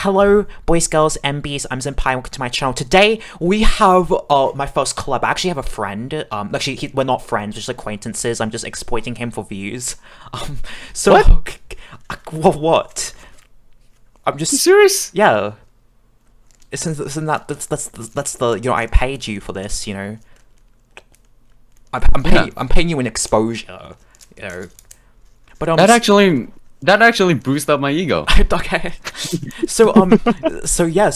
Hello, boys, girls, MBs. I'm Zenpai. Welcome to my channel. Today we have my first collab. I actually have a friend. We're not friends, just acquaintances. I'm just exploiting him for views. What? What? I'm just serious. Yeah. Isn't that's the I paid you for this. I'm paying you an exposure. But that actually boosted up my ego. Okay. So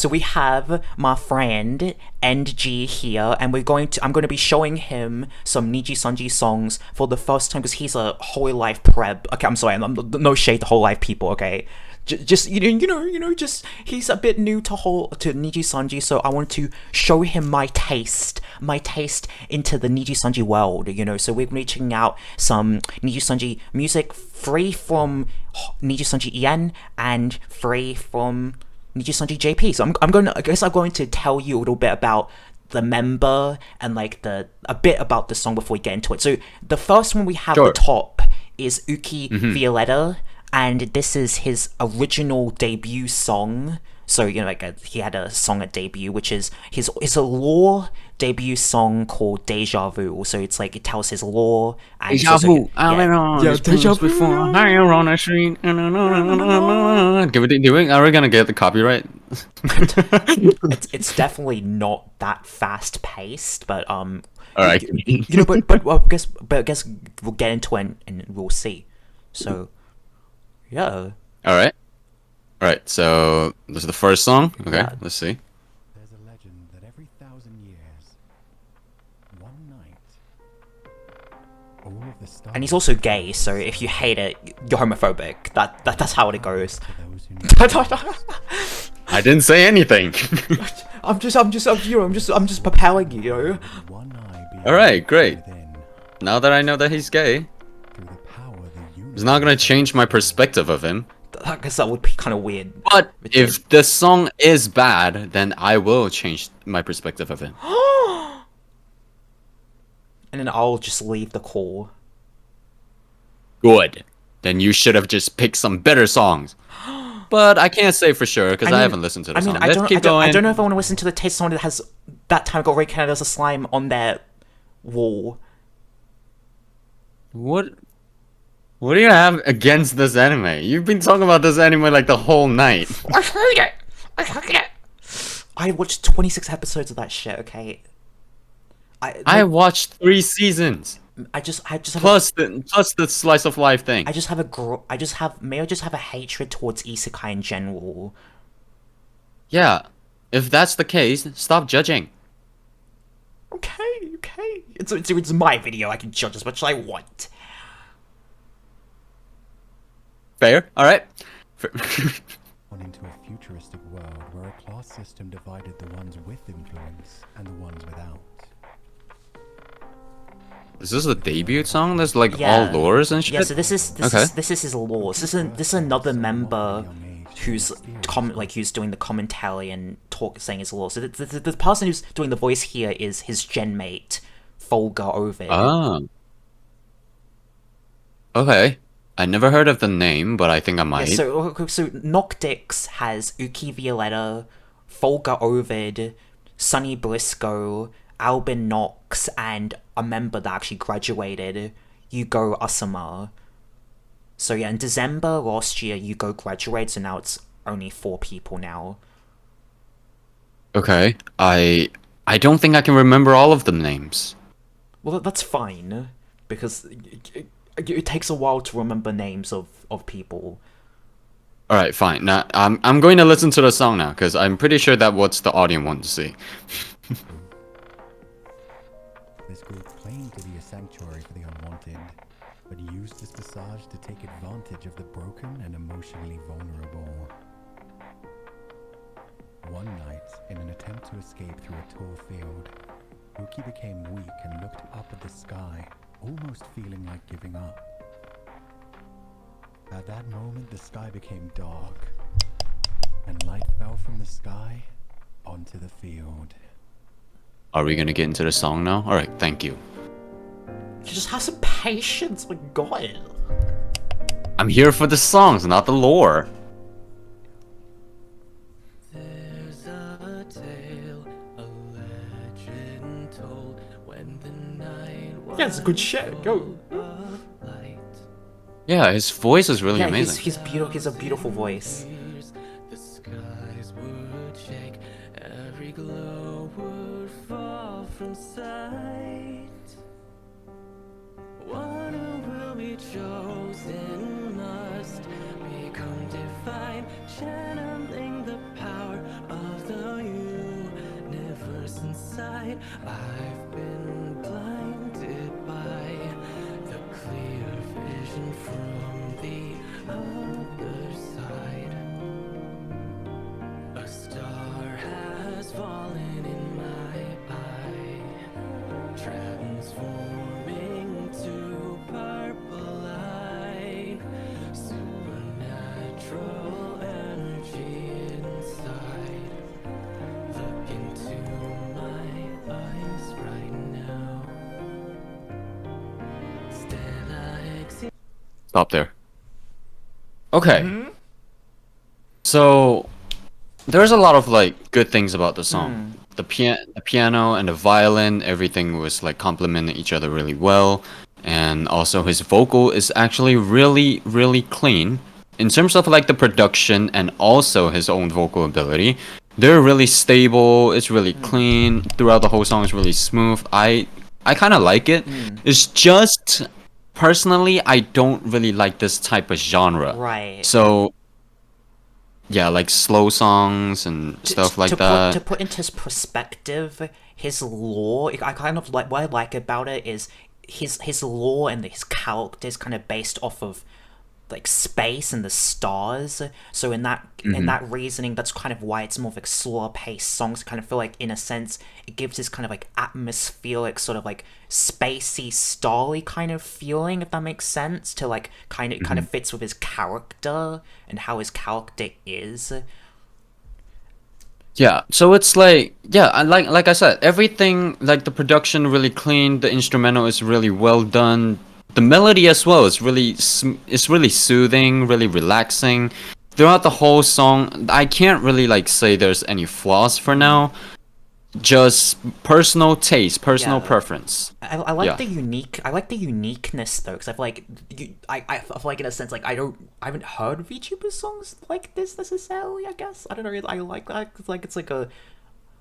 we have my friend NG here, and I'm going to be showing him some Nijisanji songs for the first time because he's a Hololive prep. Okay, I'm sorry, no shade to Hololive people. Okay, just he's a bit new to Nijisanji, so I want to show him my taste into the Nijisanji world. So we're gonna be checking out some Nijisanji music free from Nijisanji EN and free from Nijisanji JP. So I'm going to tell you a little bit about the member and a bit about the song before we get into it. So the first one we have at the top is Uki Violetta, and this is his original debut song. So he had a song at debut, which is his lore debut song called Deja Vu. So it's it tells his lore. And Deja Vu. Deja Vu. Before I on the street. Are we gonna get the copyright? It's definitely not that fast paced, but All right. I guess we'll get into it and we'll see. So yeah. All right, so this is the first song. Okay, yeah. Let's see. There's a legend that every 1,000 years, one night, all of the stars. And he's also gay, so if you hate it, you're homophobic. That's how it goes. I didn't say anything. I'm just propelling you. All right, great. Now that I know that he's gay, it's not gonna change my perspective of him. I guess that would be kind of weird. But if the song is bad, then I will change my perspective of it. And then I'll just leave the call. Good. Then you should have just picked some better songs. But I can't say for sure because I haven't listened to the song. Let's keep going. I don't know if I want to listen to the taste song that has that time got recounted as a slime on their wall. What do you have against this anime? You've been talking about this anime the whole night. I hate it. I watched 26 episodes of that shit. Okay. I watched 3 seasons. I just plus the slice of life thing. I just have a hatred towards isekai in general. Yeah, if that's the case, stop judging. Okay. It's my video. I can judge as much as I want. Fair. All right. Into a futuristic world where a class system divided the ones with influence and the ones without. Is this a debut song? There's all lores and shit. Yeah. So this is his lore. This is another member who's who's doing the commentary and saying his lore. So the person who's doing the voice here is his gen mate, Fulgur Ovid. Ah. Okay. I never heard of the name, but I think I might. Yeah, so Noctyx has Uki Violetta, Fulgur Ovid, Sunny Briscoe, Albin Knox, and a member that actually graduated, Yugo Asama. So yeah, in December last year, Yugo graduated, so now it's only 4 people now. Okay, I don't think I can remember all of the names. Well, that's fine, because it takes a while to remember names of people. All right, fine. Now I'm going to listen to the song now because I'm pretty sure that's what the audience wants to see. This group claimed to be a sanctuary for the unwanted, but used this visage to take advantage of the broken and emotionally vulnerable. One night, in an attempt to escape through a tall field, Uki became weak and looked up at the sky, almost feeling like giving up. At that moment, the sky became dark, and light fell from the sky onto the field. Are we gonna get into the song now? Alright, thank you. Just have some patience, my god. I'm here for the songs, not the lore. Yeah, it's good shit. Go. Yeah, his voice is really Yeah, amazing. he's beautiful. He's a beautiful voice. The skies would shake, every glow would fall from sight. One who will be chosen must become divine, channeling the power of the universe inside. I've been blinded by the clear vision from the other side. A star has fallen in my eye, transforming to purple light, supernatural energy inside. Look into my eyes right now. Stella Stop there. Okay. So there's a lot of like good things about the song. The piano and the violin, everything was like complementing each other really well. And also his vocal is actually really, really clean. In terms of like the production and also his own vocal ability, they're really stable, it's really clean. Throughout the whole song is really smooth. I kinda like it. It's just personally I don't really like this type of genre. Right. So yeah, like slow songs and stuff like that. To put into perspective, his lore, I kind of like what I like about it is his lore and his characters kind of based off of like space and the stars. So in that reasoning, that's kind of why it's more of like slower paced songs. I kind of feel like in a sense it gives this kind of like atmospheric sort of like spacey starry kind of feeling, if that makes sense, to like kind of fits with his character and how his character is. Yeah, so it's like like I said, everything like the production really clean, the instrumental is really well done. The melody as well is really it's really soothing, really relaxing. Throughout the whole song, I can't really like say there's any flaws for now. Just personal taste, personal Yeah. preference. I like Yeah. the uniqueness though, because I feel like I feel like in a sense like I haven't heard VTuber songs like this necessarily. I guess I don't know. I like that. It's like a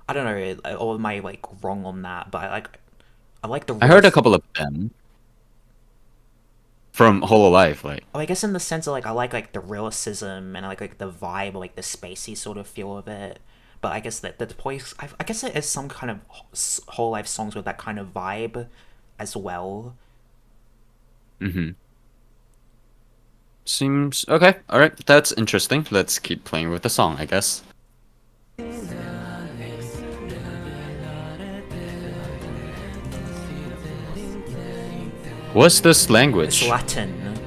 I don't know. Or am I like wrong on that? But I like the. I heard a couple of them from Hololive, like. Oh, I guess in the sense of like I like the realism and I like the vibe, or like the spacey sort of feel of it. But I guess that the point, I guess it is some kind of whole life songs with that kind of vibe, as well. Seems okay. All right, that's interesting. Let's keep playing with the song, I guess. What's this language? It's Latin.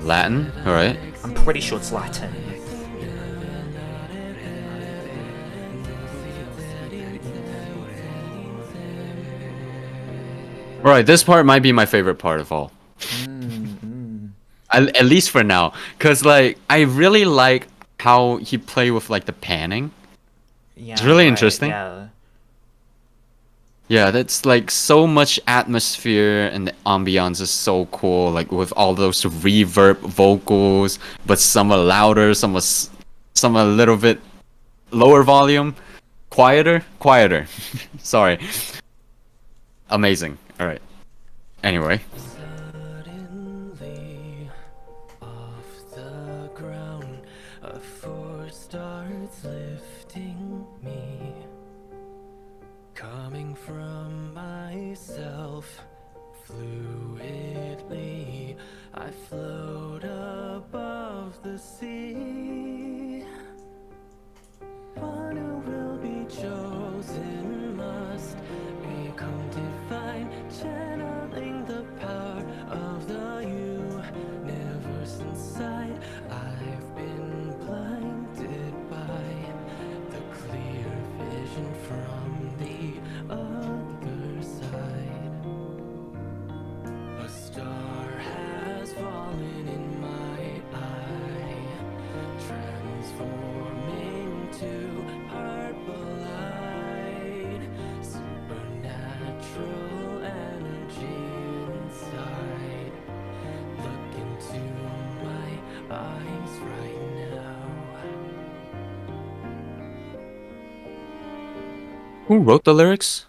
Latin? All right. I'm pretty sure it's Latin. All right, this part might be my favorite part of all. At least for now, cause like I really like how he play with like the panning. Yeah, It's really right, interesting. Yeah. Yeah, that's like so much atmosphere and the ambiance is so cool. Like with all those reverb vocals, but some are louder, some are a little bit lower volume, quieter. Sorry. Amazing. All right. Anyway. Suddenly, off the ground, a force starts lifting me. Coming from myself, fluidly, I float above the sea. One who will be chosen must become divine, channeling the power of the universe inside. I've been blinded by the clear vision from the other side. A star has fallen in my eye, transforming to purple light, supernatural energy Who wrote the lyrics?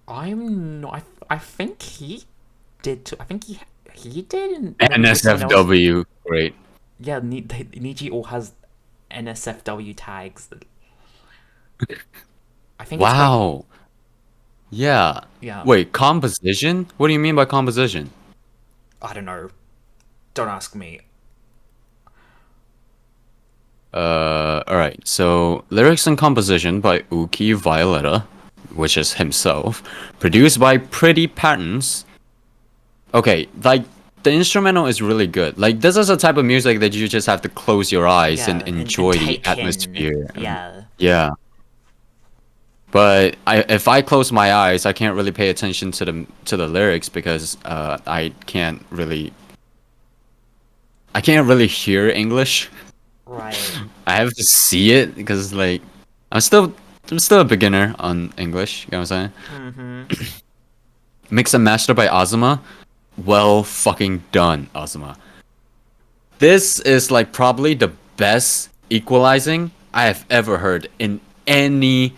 I'm not. I think he did. I think he did. And maybe someone else. NSFW. Great. Yeah, Niji all has NSFW tags. I think. Wow. Yeah. Yeah. Wait, composition? What do you mean by composition? I don't know. Don't ask me. Alright. So, lyrics and composition by Uki Violetta, which is himself. Produced by Pretty Patterns. Okay, like, the instrumental is really good. Like, this is a type of music that you just have to close your eyes and enjoy the take in. atmosphere. Yeah. Yeah. But if I close my eyes, I can't really pay attention to the lyrics because I can't really hear English. Right. I have to see it because like I'm still a beginner on English. You know what I'm saying? Mm-hmm. Mix and master by Azuma. Well fucking done, Azuma. This is like probably the best equalizing I have ever heard in any.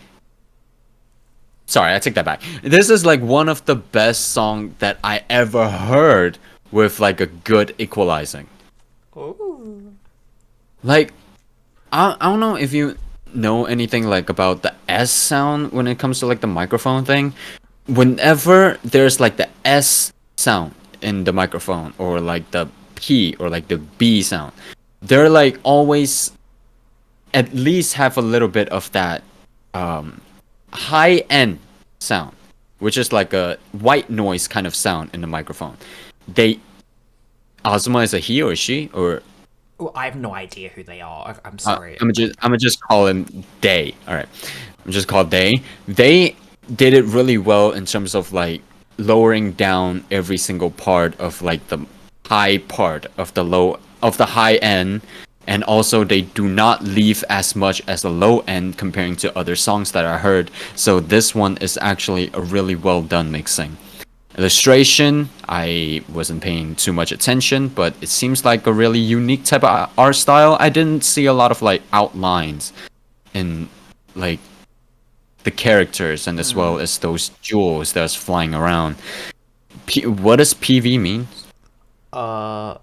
Sorry, I take that back. This is like one of the best songs that I ever heard with like a good equalizing. Ooh. Like, I don't know if you know anything like about the S sound when it comes to like the microphone thing. Whenever there's like the S sound in the microphone or like the P or like the B sound, they're like always at least have a little bit of that high end sound, which is like a white noise kind of sound in the microphone. Azuma is a he or she or Well, I have no idea who they are. I'm sorry. I'm gonna just call him they. All right, I'm just called they. They did it really well in terms of like lowering down every single part of like the high part of the high end, and also they do not leave as much as the low end comparing to other songs that I heard. So this one is actually a really well done mixing. Illustration, I wasn't paying too much attention, but it seems like a really unique type of art style. I didn't see a lot of like outlines in like the characters and as well as those jewels that's flying around. What does PV mean? I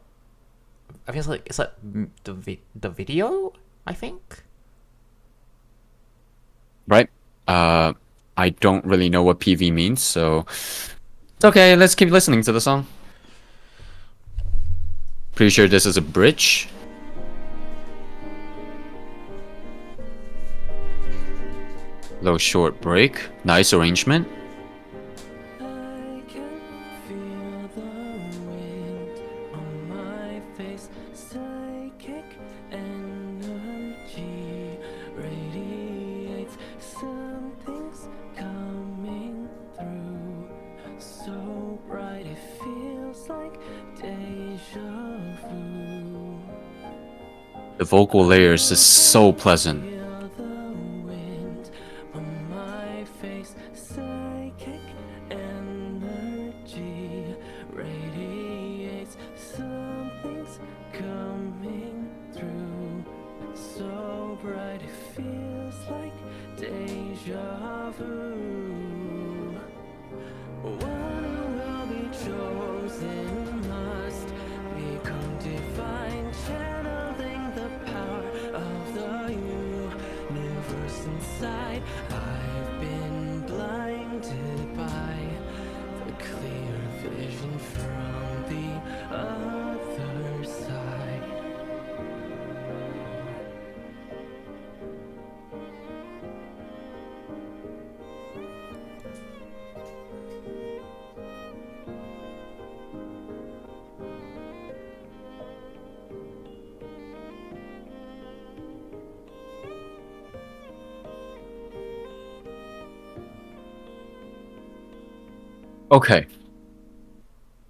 think it's like the video. I think. Right? I don't really know what PV means, so it's okay. Let's keep listening to the song. Pretty sure this is a bridge. Little short break. Nice arrangement. I can feel the wind on my face. Psychic energy radiates. Something's coming through. So bright it feels like deja vu. The vocal layers is so pleasant. Feel the wind on my face. Psychic energy radiates. Something's coming through. So bright it feels like deja vu. One who will be chosen must become divine, channeling the power of the universe inside. I've been blinded by the clear vision from the other side. Okay.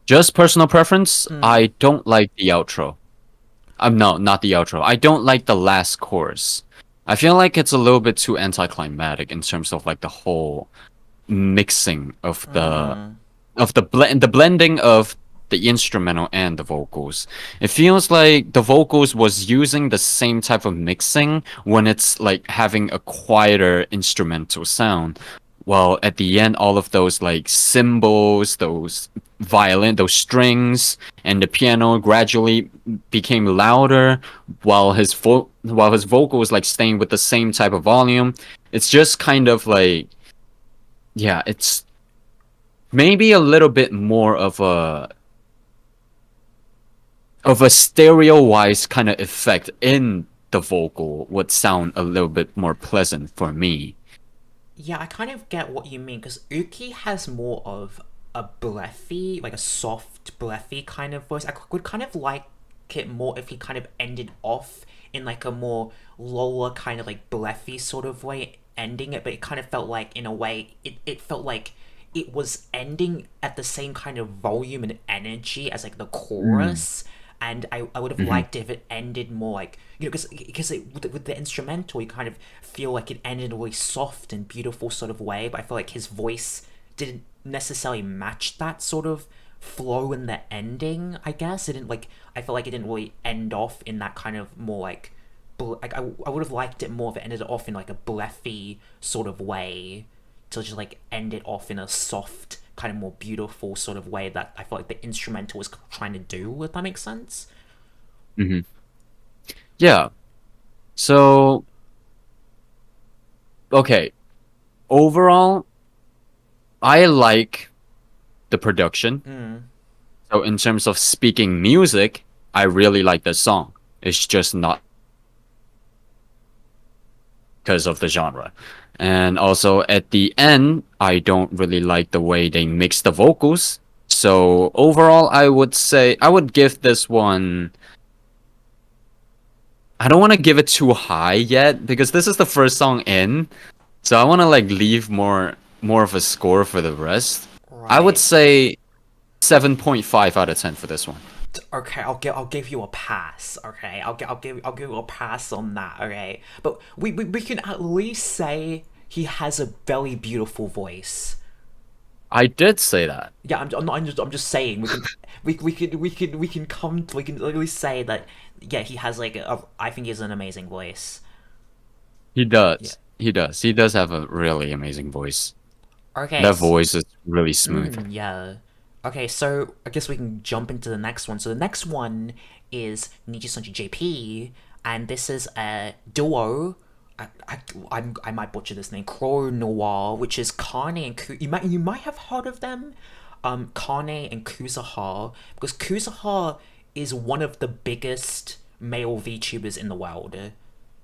Just personal preference, I don't like the outro. No, not the outro. I don't like the last chorus. I feel like it's a little bit too anticlimactic in terms of like the whole mixing of the blending of the instrumental and the vocals. It feels like the vocals was using the same type of mixing when it's like having a quieter instrumental sound. well, at the end, all of those like cymbals, those violin, those strings, and the piano gradually became louder, while his vocal was like staying with the same type of volume. It's just kind of like, yeah, it's maybe a little bit more of a stereo-wise kind of effect in the vocal would sound a little bit more pleasant for me. Yeah, I kind of get what you mean, because Uki has more of a breathy, like a soft, breathy kind of voice. I would kind of like it more if he kind of ended off in like a more lower, kind of like breathy sort of way, ending it, but it kind of felt like, in a way, it felt like it was ending at the same kind of volume and energy as like the chorus. And I would have liked it if it ended more like, because with the instrumental, you kind of feel like it ended in a really soft and beautiful sort of way, but I feel like his voice didn't necessarily match that sort of flow in the ending, I guess. It didn't like, I feel like it didn't really end off in that kind of more like, I would have liked it more if it ended off in like a breathy sort of way, to just like end it off in a soft, kind of more beautiful sort of way that I feel like the instrumental was trying to do, if that makes sense. Yeah. So, okay. Overall, I like the production. So in terms of speaking music, I really like the song. It's just not because of the genre. And also at the end, I don't really like the way they mix the vocals. So overall, I would say I would give this one. I don't want to give it too high yet because this is the first song in. So I want to like leave more of a score for the rest. I would Right. say 7.5 out of 10 for this one. Okay, I'll give you a pass. Okay, I'll give you a pass on that. Okay, but we can at least say he has a very beautiful voice. I did say that. Yeah, I'm just saying we can come to, we can at least say that, yeah, he has like I think he has an amazing voice. He Yeah. does. He does. He does have a really amazing voice. Okay. That voice is really smooth. Yeah. Okay, so I guess we can jump into the next one. So the next one is Nijisanji JP, and this is a duo. I might butcher this name, Crow Noir, which is Kane and you might have heard of them, Kane and Kuzuha, because Kuzuha is one of the biggest male VTubers in the world.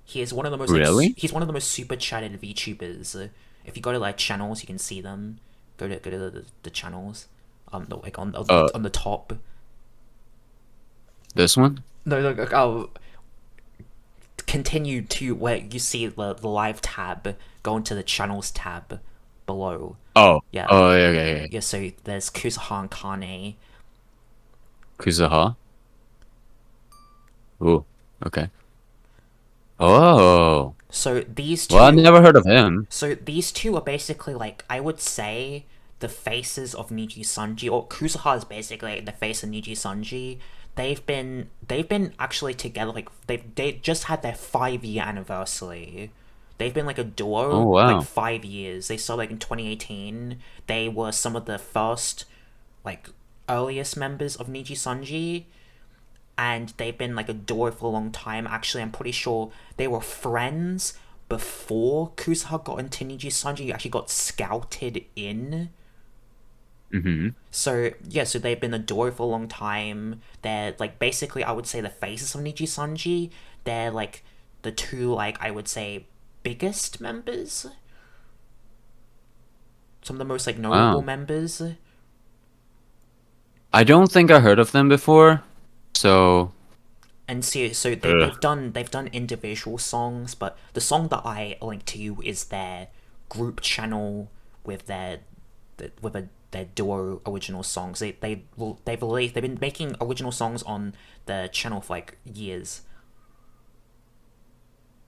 He is one of the most Really? he's one of the most super chatted VTubers. If you go to like channels, you can see them. Go to the channels. Like on the top. This one? No, I'll continue to where you see the live tab. Go into the channels tab below. Oh. Yeah. Oh, yeah, yeah, yeah. Yeah, so there's Kuzuha and Kane. Kuzuha? Ooh, okay. Oh. So these two. Well, I've never heard of him. So these two are basically like, I would say, the faces of Nijisanji, or Kuzuha is basically the face of Nijisanji. They've been actually together, like they just had their 5-year anniversary. They've been like a duo Oh, wow. like 5 years. They started like in 2018. They were some of the first, like, earliest members of Nijisanji, and they've been like a duo for a long time. Actually, I'm pretty sure they were friends before Kuzuha got into Nijisanji. He actually got scouted in. So yeah, so they've been a duo for a long time. They're like basically, I would say, the faces of Nijisanji. They're like the two, like, I would say, biggest members. Some of the most like notable Wow. members. I don't think I heard of them before. So, And so Ugh. they've done individual songs, but the song that I linked to you is their group channel with their duo original songs. They've been making original songs on the channel for like years.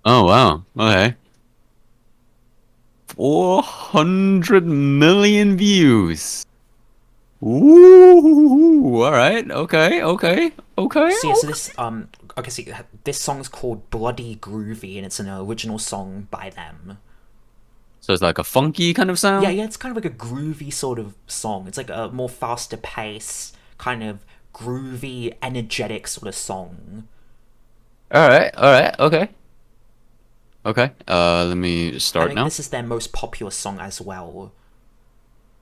oh wow. Okay. 400 million views. Ooh, all right. Okay, okay, okay. So this okay, so this song's called Bloody Groovy, and it's an original song by them. So it's like a funky kind of sound? Yeah, it's kind of like a groovy sort of song. It's like a more faster pace, kind of groovy, energetic sort of song. Alright, okay. Okay, let me I start think now. this is their most popular song as well.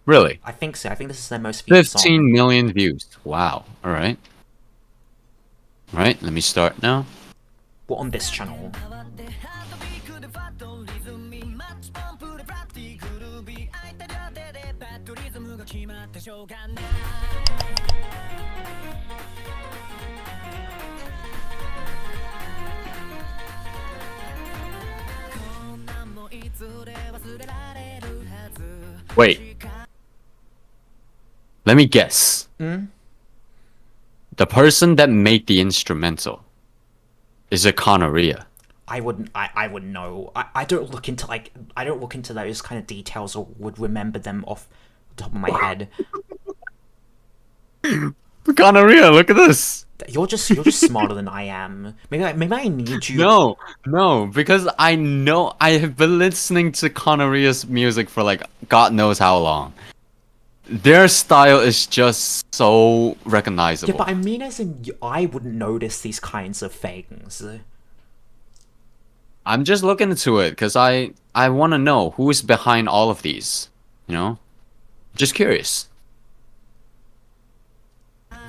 Really? I think so. I think this is their most viewed 15 song. million views. Wow. Alright. Alright, let me start now. What on this channel? Wait. Let me guess. Hmm? The person that made the instrumental is it Gonorrhea? I wouldn't know. I don't look into those kind of details or would remember them off the top of my head. Gonorrhea, look at this. You're just smarter than I am. Maybe I need you. No, because I know I have been listening to Gonorrhea's music for like God knows how long. Their style is just so recognizable. Yeah, but I mean, as in, I wouldn't notice these kinds of things. I'm just looking into it because I want to know who is behind all of these. You know, just curious.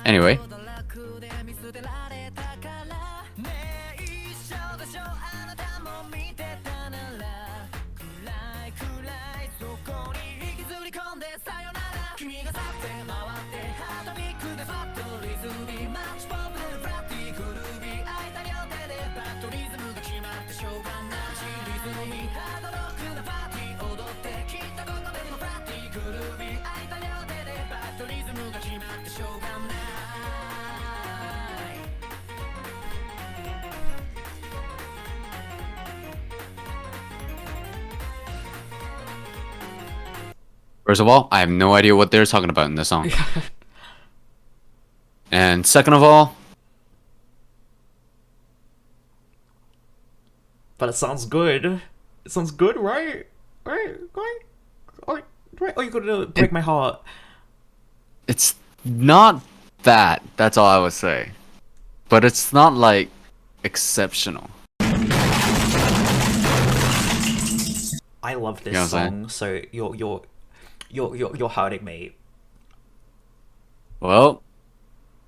Anyway. First of all, I have no idea what they're talking about in this song. And second of all, But it sounds good. It sounds good, right? Right? Right? Oh, you're gonna break my heart. it's not that. That's all I would say. But it's not like exceptional. I love this You know what song, I'm so you're hurting me. Well,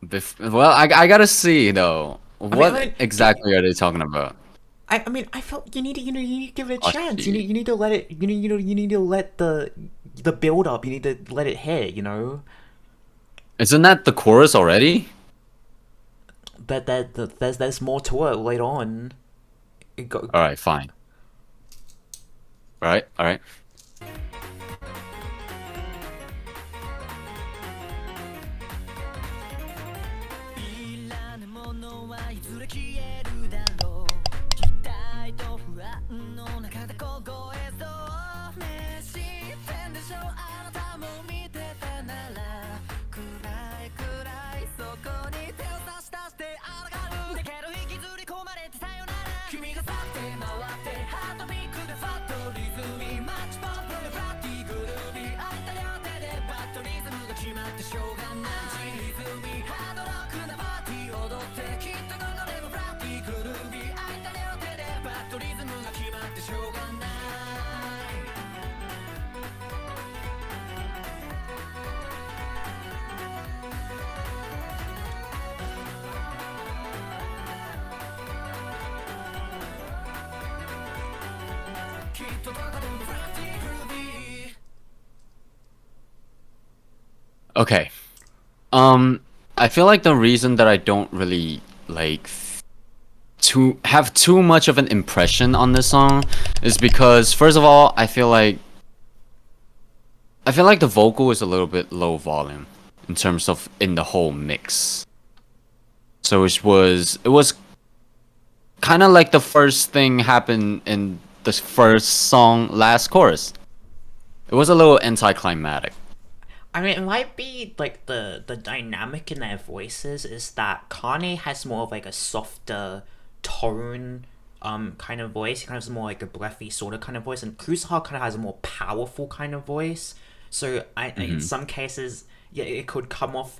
I gotta see though. What I mean, exactly are they talking about? I mean, I felt you need to give it a Oh, chance. shit. You need to let it. You need to let the build up. You need to let it hit. You know Isn't that the chorus already? there's more to it later on. All right, fine. All right. Okay. I feel like the reason that I don't really like to have too much of an impression on this song is because first of all, I feel like the vocal is a little bit low volume in terms of in the whole mix. So it was kind of like the first thing happened in the first song last chorus. It was a little anticlimactic. I mean, it might be like the dynamic in their voices is that Kane has more of like a softer tone kind of voice. He kind of has more like a breathy sort of kind of voice, and Kusaha kind of has a more powerful kind of voice. So in some cases, yeah, it could come off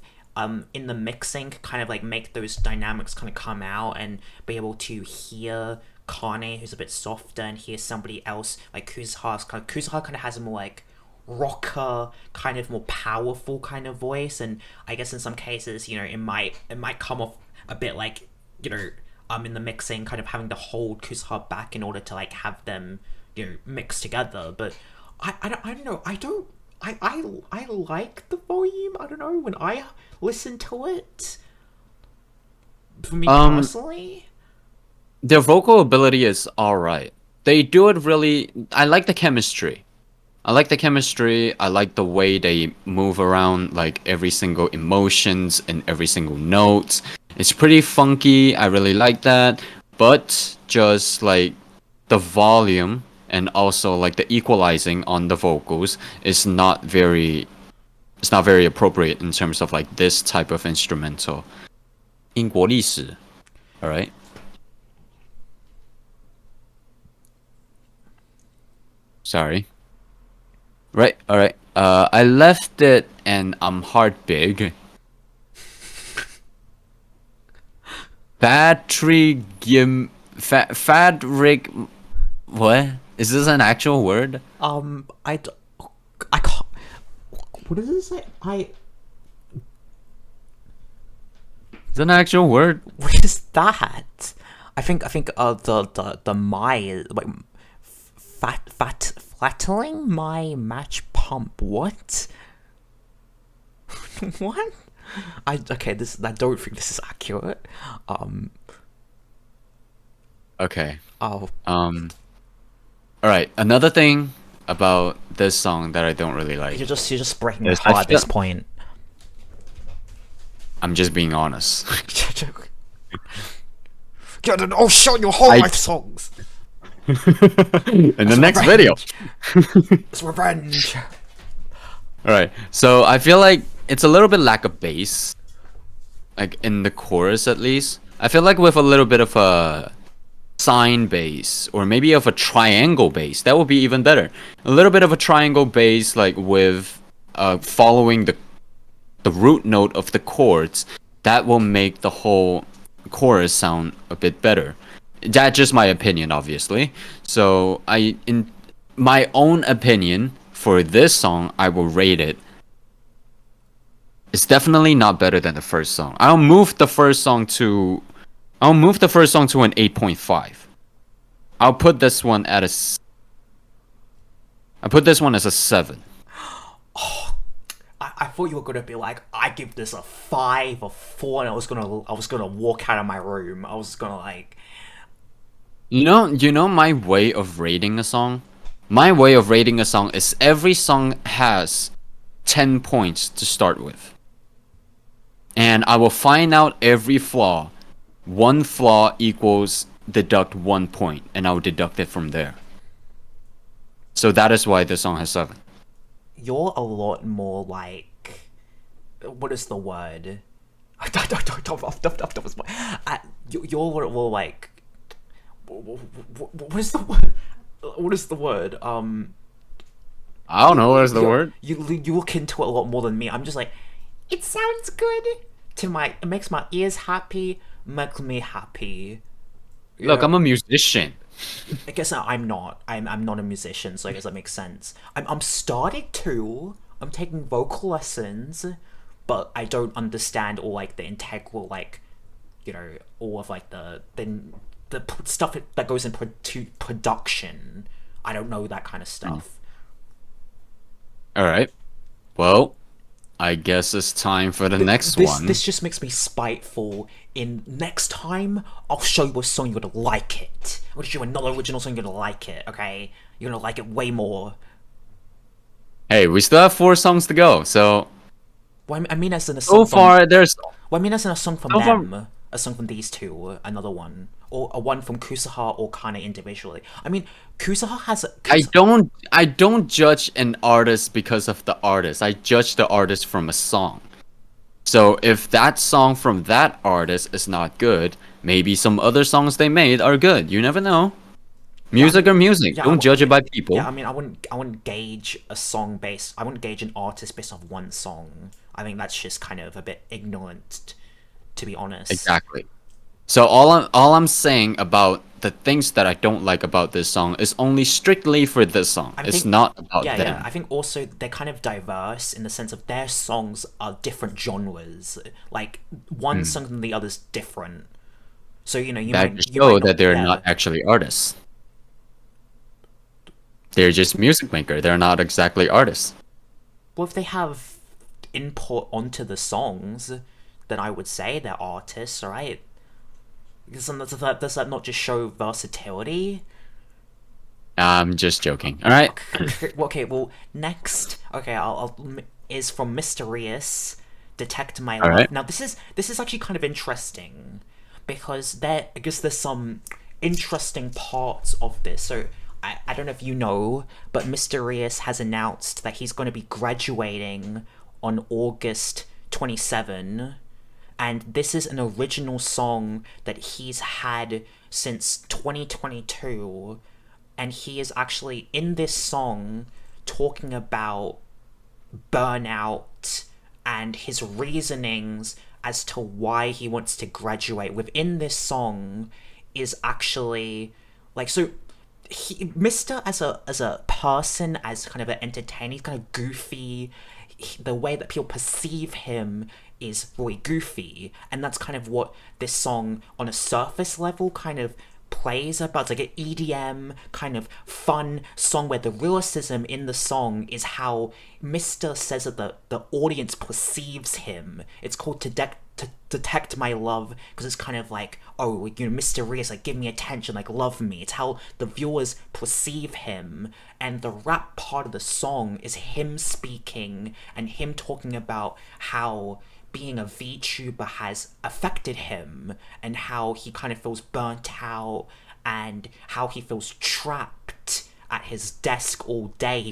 in the mixing, kind of like make those dynamics kind of come out and be able to hear Kane, who's a bit softer, and hear somebody else like Kusaha kind of has a more like rocker, kind of more powerful kind of voice, and I guess in some cases, it might come off a bit like, in the mixing, kind of having to hold Kusaha back in order to like have them, mix together. But I don't know. I like the volume. I don't know, when I listen to it. For me personally, their vocal ability is alright. They do it really. I like the chemistry. I like the way they move around, like every single emotions and every single note. It's pretty funky. I really like that. But just like the volume and also like the equalizing on the vocals is not very appropriate in terms of like this type of instrumental. 英国历史, all right? Sorry. Right, alright. I left it and I'm heart big. Fadrig. What? Is this an actual word? I can't. What does it say? Is it an actual word? What is that? I think the my like flattling my match pump. What? What? I don't think this is accurate. Okay. Oh. Alright, another thing about this song that I don't really like. You're just breaking my Yes, heart at this point. I'm just being honest. I'll show you Hololive songs. In the next video. It's revenge. Alright, so I feel like it's a little bit lack of bass. Like in the chorus at least. I feel like with a little bit of a sine bass or maybe of a triangle bass, that would be even better. A little bit of a triangle bass, like with following the root note of the chords, that will make the whole chorus sound a bit better. That's just my opinion, obviously. So in my own opinion for this song, I will rate it. It's definitely not better than the first song. I'll move the first song to an 8.5. I'll put this one as a 7. I thought you were gonna be like, I give this a 5 or 4, and I was gonna walk out of my room. I was gonna like, You know my way of rating a song? My way of rating a song is every song has 10 points to start with. And I will find out every flaw. One flaw equals deduct 1 point, and I will deduct it from there. So that is why this song has 7. you're a lot more like, what is the word? You're a lot more like, what is the word? What is the word? I don't know what is the word. You look into it a lot more than me. I'm just like, it sounds good. It makes my ears happy, makes me happy. Look, I'm a musician. I guess I'm not. I'm not a musician, so I guess that makes sense. I'm starting to. I'm taking vocal lessons, but I don't understand all like the integral, like, all of like the stuff that goes into production. I don't know that kind of stuff. All right. Well, I guess it's time for the next one. This just makes me spiteful. In next time, I'll show you a song you're gonna like it. I'll show you another original song you're gonna like it. Okay, you're gonna like it way more. Hey, we still have 4 songs to go, so. Well, I mean, as in a song So far, there's. Well, I mean, as in a song from So far- them, a song from these two, another one, or a one from Kusaha or Kane individually. I mean, Kusaha has. I don't judge an artist because of the artist. I judge the artist from a song. So if that song from that artist is not good, maybe some other songs they made are good. You never know. Music or music. yeah, Don't judge it by people. Yeah, I mean, I wouldn't gauge a song based. I wouldn't gauge an artist based off one song. I think that's just kind of a bit ignorant, to be honest. Exactly. So all I'm saying about the things that I don't like about this song is only strictly for this song. It's not about them. Yeah, I think also they're kind of diverse in the sense of their songs are different genres. Like one song than the other's different. So you That might show that they're yeah. not actually artists. They're just music maker. They're not exactly artists. Well, if they have input onto the songs, then I would say they're artists, right? Does that not just show versatility? I'm just joking. All right. Okay, well, next, is from Mysterious, Detect My All Love. right. Now, this is actually kind of interesting because I guess there's some interesting parts of this. So I don't know if you know, but Mysterious has announced that he's going to be graduating on August 27. And this is an original song that he's had since 2022. And he is actually in this song talking about burnout and his reasonings as to why he wants to graduate. Within this song is actually like, so Mr. as a person, as kind of an entertainer, he's kind of goofy. The way that people perceive him is really goofy, and that's kind of what this song on a surface level kind of plays about. It's like an EDM kind of fun song where the lyricism in the song is how Mr. says that the audience perceives him. It's called Detect My Love because it's kind of like, oh, mysterious, like give me attention, like love me. It's how the viewers perceive him, and the rap part of the song is him speaking and him talking about how being a VTuber has affected him and how he kind of feels burnt out and how he feels trapped at his desk all day. He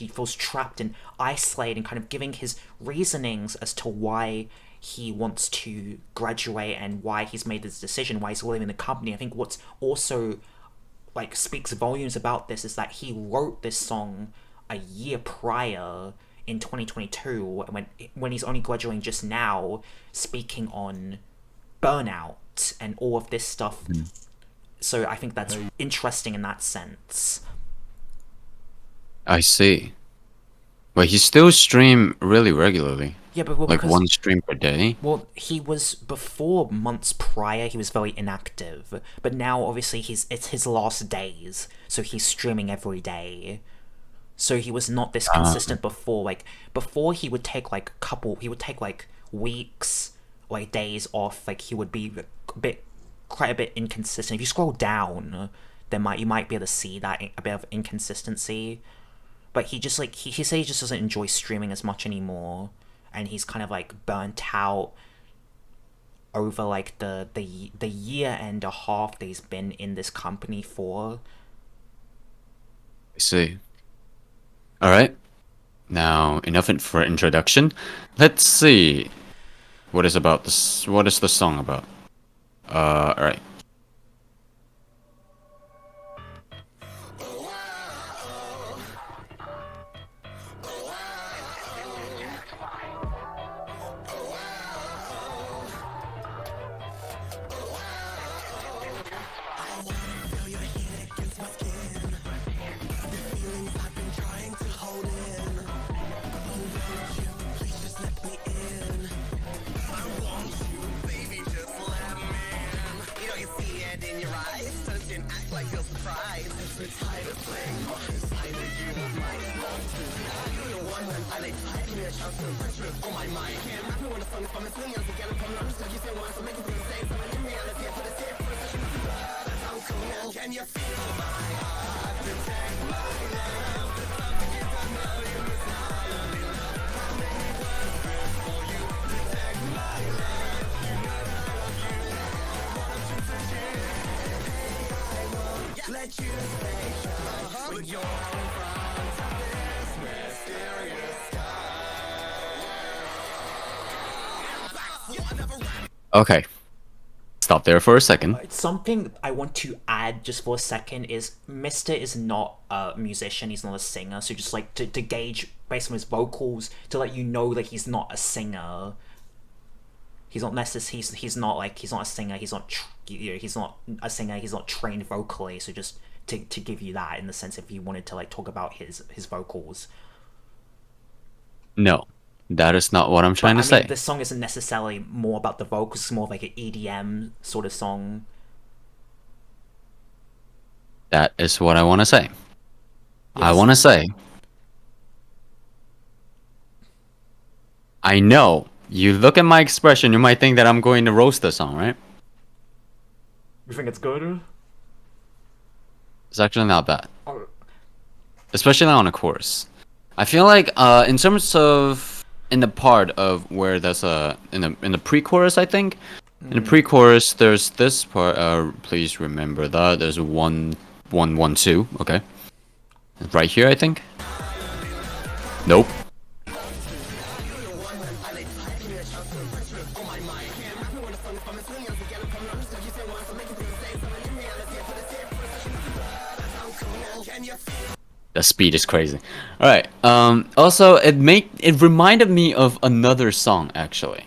feels trapped and isolated, and kind of giving his reasonings as to why he wants to graduate and why he's made this decision, why he's leaving the company. I think what's also like speaks volumes about this is that he wrote this song a year prior in 2022 when he's only graduating just now, speaking on burnout and all of this stuff. So I think that's interesting in that sense. I see. But he still stream really regularly. Yeah, but like one stream per day. Well, he was before months prior. He was very inactive, but now obviously it's his last days, so he's streaming every day. So he was not this consistent before. Like before, he would take like weeks, like days off. Like he would be quite a bit inconsistent. If you scroll down, then you might be able to see that a bit of inconsistency. But he just he said he just doesn't enjoy streaming as much anymore, and he's kind of like burnt out over like the year and a half that he's been in this company for. I see. All right. Now enough for introduction. Let's see. What is the song about? All right. Okay. Stop there for a second. Something I want to add just for a second is MYSTA is not a musician, he's not a singer, so just like to gauge based on his vocals to let you know that he's not a singer. He's not necessarily he's not a singer, he's not he's not a singer, he's not trained vocally, so just to give you that in the sense if you wanted to like talk about his vocals. No. That is not what I'm trying to say. This song isn't necessarily more about the vocals, it's more like an EDM sort of song. That is what I want to say. Yes. I want to say, I know, you look at my expression, you might think that I'm going to roast the song, right? You think it's good? It's actually not bad. Especially on a chorus. I feel like, in terms of... in the part of where there's in the pre-chorus, I think. In the pre-chorus, there's this part. Please remember that there's 1 1 1 2. Okay, right here, I think. Nope. The speed is crazy. All right. Also, it reminded me of another song actually,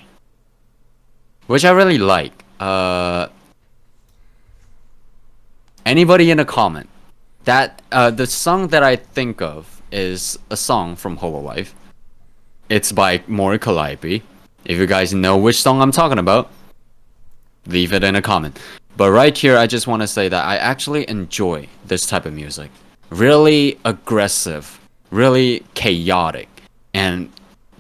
which I really like. Anybody in a comment that the song that I think of is a song from Hololive. It's by Collab. If you guys know which song I'm talking about, leave it in a comment. But right here, I just want to say that I actually enjoy this type of music. Really aggressive, really chaotic, and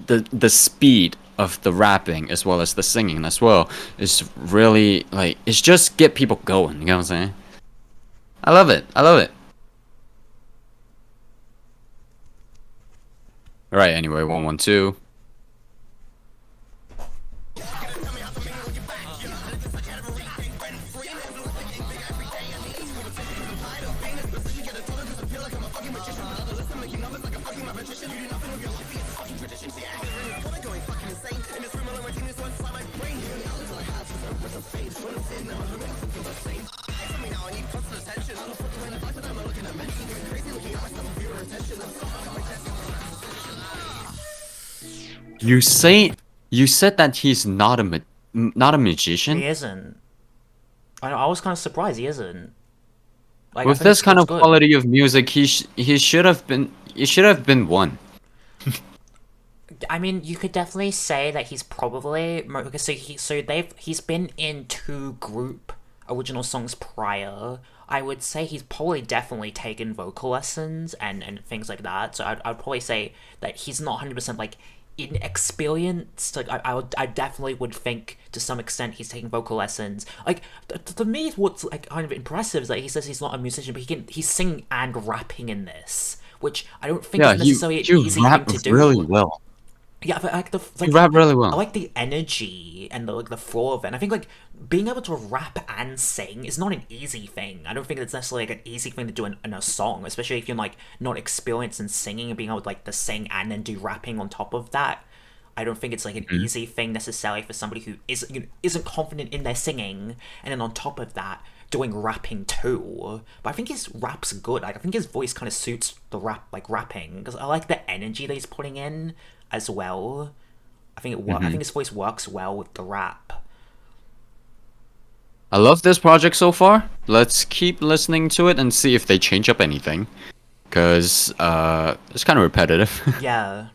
the speed of the rapping as well as the singing as well is really like it's just get people going. You know what I'm saying? I love it. I love it. All right. Anyway, 112. You said that he's not a magician. He isn't. I was kind of surprised he isn't. Like, with this kind of quality of music, he should have been one. I mean, you could definitely say that he's probably he's been in 2 group original songs prior. I would say he's probably definitely taken vocal lessons and things like that. So I'd probably say that he's not 100% like inexperienced. Like I definitely would think to some extent he's taking vocal lessons. Like to me, what's like kind of impressive is that he says he's not a musician, but he's singing and rapping in this, which I don't think is necessarily an easy thing to do. Really well. Yeah, but like you rap really well. I like the energy and the flow of it. And I think like being able to rap and sing is not an easy thing. I don't think it's necessarily like an easy thing to do in a song, especially if you're like not experienced in singing and being able to like to sing and then do rapping on top of that. I don't think it's like an easy thing necessarily for somebody who isn't confident in their singing and then on top of that doing rapping too. But I think his rap's good. Like I think his voice kind of suits the rapping because I like the energy that he's putting in as well. I think I think his voice works well with the rap. I love this project so far. Let's keep listening to it and see if they change up anything, because it's kind of repetitive. Yeah.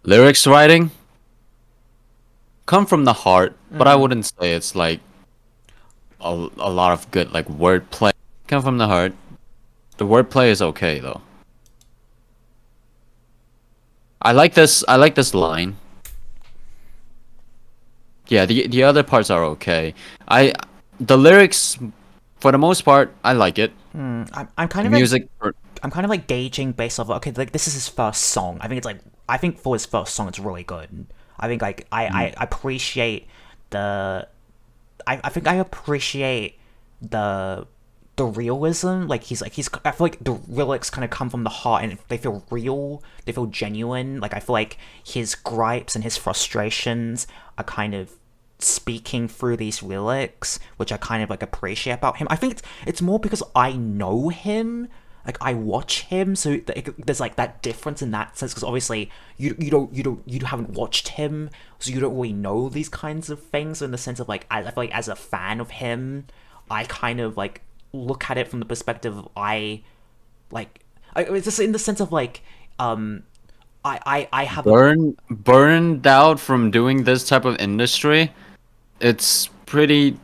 Lyrics writing come from the heart, but I wouldn't say it's like a lot of good like wordplay. Come from the heart. The wordplay is okay though. I like this line. Yeah, the other parts are okay. The lyrics for the most part I like it. I'm kind of Music I'm kind of like gauging based off okay, like this is his first song. I think for his first song it's really good. I think like I appreciate the I think I appreciate the realism. Like he's I feel like the lyrics kind of come from the heart and they feel real, they feel genuine. Like I feel like his gripes and his frustrations are kind of speaking through these lyrics, which I kind of like appreciate about him. I think it's more because I know him, like I watch him, so there's like that difference in that sense. Because obviously you haven't watched him, so you don't really know these kinds of things. So in the sense of like I feel like as a fan of him, I kind of like look at it from the perspective of it's just in the sense of like I have burned out from doing this type of industry. It's pretty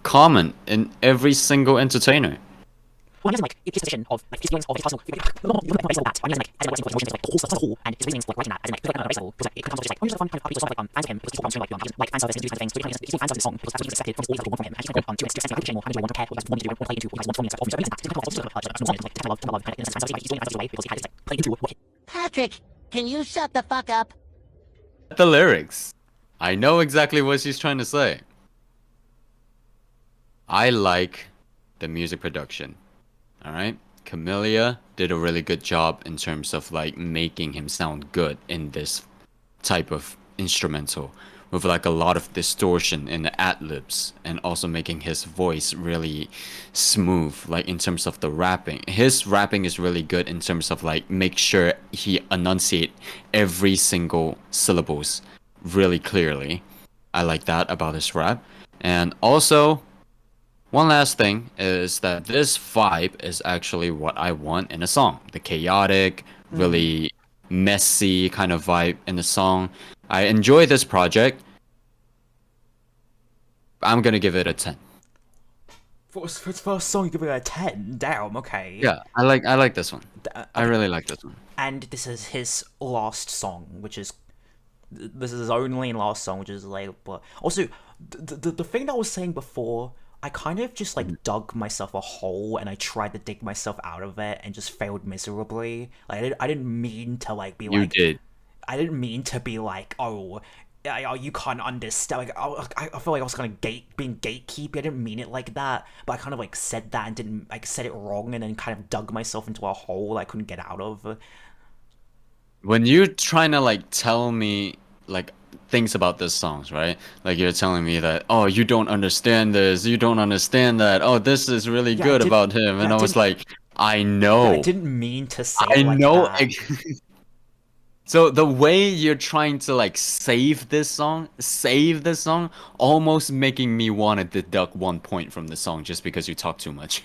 common in every single entertainer. Well, I'm using like his position of like his feelings of his personal that. I'm using like as like emotions like the whole as a whole and his reasons like writing that as in like very level because like it comes off just like just fun kind of stuff like fans of him because people like fan service and do these things. So he's fan service this song because that's what he's expected from all people want from him. And he's kind of to express like more. How do I want to care? What does want to do? What play into? What guys want from me? So obviously that. Kind of also like love kind of in a sense he's doing it way because he had his like play into what. Patrick, can you shut the fuck up? The lyrics. I know exactly what she's trying to say. I like the music production. Alright? Camellia did a really good job in terms of like making him sound good in this type of instrumental with like a lot of distortion in the ad-libs and also making his voice really smooth like in terms of the rapping. His rapping is really good in terms of like make sure he enunciate every single syllables really clearly. I like that about his rap. And also one last thing is that this vibe is actually what I want in a song. The chaotic, really messy kind of vibe in the song. I enjoy this project. I'm gonna give it a 10. For his first song, you give it a 10. Damn, okay. Yeah, I like this one. I really like this one. And this is his last song, this is his only last song, which is like. But also, the thing that I was saying before, I kind of just like dug myself a hole and I tried to dig myself out of it and just failed miserably. Like I didn't mean to like be like. You did. I didn't mean to be like, oh, you can't understand. Like, I feel like I was kind of being gatekeepy. I didn't mean it like that, but I kind of like said that and didn't like said it wrong, and then kind of dug myself into a hole I couldn't get out of. When you're trying to like tell me like things about this songs, right? Like you're telling me that, oh, you don't understand this, you don't understand that. Oh, this is really good about him, and I was like, I know. I didn't mean to say. I like know. That. So the way you're trying to like save this song, almost making me want to deduct 1 point from the song just because you talk too much.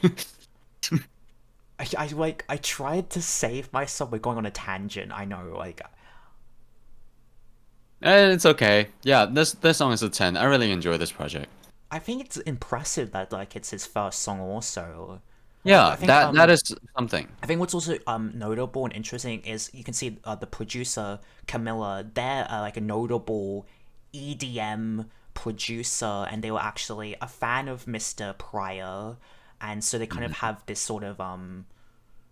I tried to save myself by going on a tangent. I know, like. And it's okay. Yeah, this song is a 10. I really enjoy this project. I think it's impressive that like it's his first song also. Yeah, I think, that is something. I think what's also notable and interesting is you can see the producer Camilla. They're like a notable EDM producer, and they were actually a fan of MYSTA prior, and so they kind of have this sort of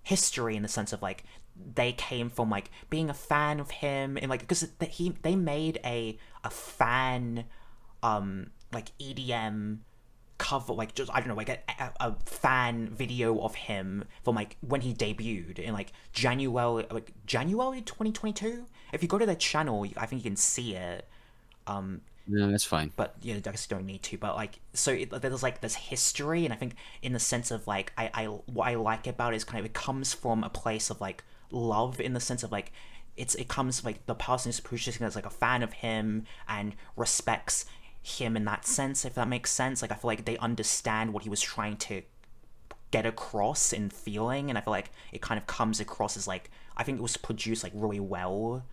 history in the sense of like they came from like being a fan of him, and like because they made a fan like EDM cover, like just I don't know, like a fan video of him from like when he debuted in like January 2022. If you go to their channel, I think you can see it. No, that's fine. But yeah, I guess you don't need to. But like, so there's like this history, and I think in the sense of like, I what I like about it is kind of it comes from a place of like love, in the sense of like it comes like the person who's producing is like a fan of him and respects him in that sense, if that makes sense. Like I feel like they understand what he was trying to get across in feeling, and I feel like it kind of comes across as like, I think it was produced like really well,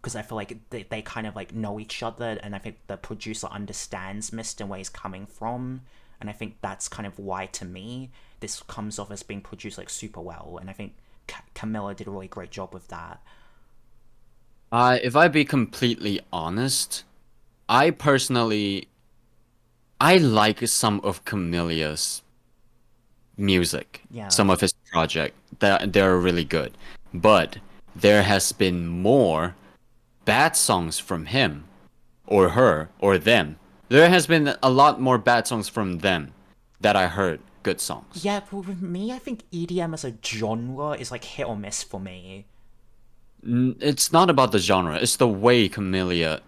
because I feel like they kind of like know each other, and I think the producer understands MYSTA and where he's coming from, and I think that's kind of why to me this comes off as being produced like super well, and I think Camilla did a really great job with that. If I be completely honest, I personally, I like some of Camilla's music, Yeah. some of his project. They're really good, but there has been more bad songs from him, or her, or them. There has been a lot more bad songs from them that I heard good songs. Yeah, but with me, I think EDM as a genre is like hit or miss for me. It's not about the genre, it's the way Camilla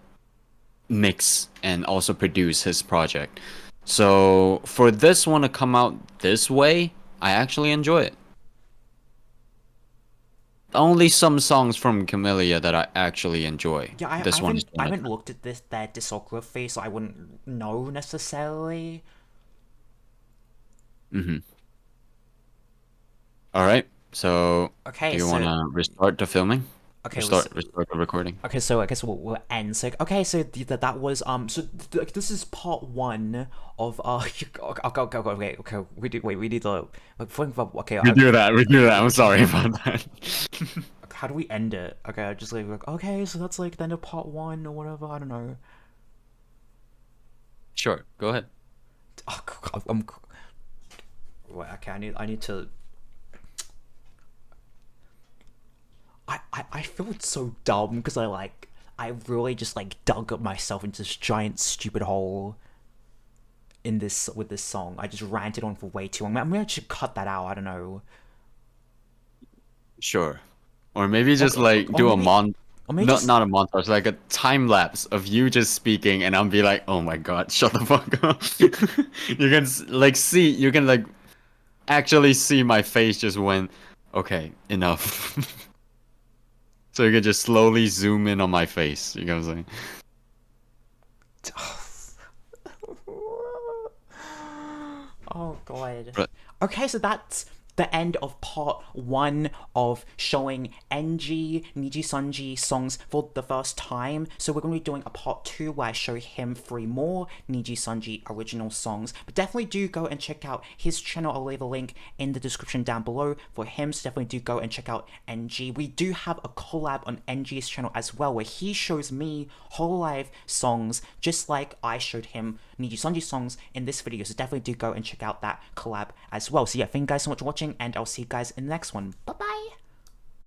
mix and also produce his project. So for this one to come out this way, I actually enjoy it. Only some songs from Camilla that I actually enjoy. Yeah, I This one is haven't, I haven't looked at their discography, so I wouldn't know necessarily. All right. So Okay, do you so- want to restart the filming? Okay, Restart the recording. Okay, so I guess we'll end. So okay, so that was so this is part one of okay, we need to like okay. We do that. I'm sorry about that. How do we end it? Okay, I just like okay, so that's like the end of part one or whatever. I don't know. Sure, go ahead. Wait, okay, I need to. I feel so dumb because I really just like dug up myself into this giant stupid hole in this with this song. I just ranted on for way too long. I'm gonna just cut that out. I don't know. Sure. Or maybe just Or like do maybe- or maybe just- not a montage, like a time lapse of you just speaking, and I'll be like, oh my god, shut the fuck up. You can you can like actually see my face just went, okay, enough. So you can just slowly zoom in on my face. You know what I'm saying? Oh god. But- Okay, so that's the end of part one of showing Nijisanji songs for the first time. So we're going to be doing a part two where I show him 3 more Nijisanji original songs. But definitely do go and check out his channel. I'll leave a link in the description down below for him. So definitely do go and check out NG. We do have a collab on NG's channel as well, where he shows me Hololive songs just like I showed him Nijisanji songs in this video. So definitely do go and check out that collab as well. So yeah, thank you guys so much for watching, and I'll see you guys in the next one. Bye bye.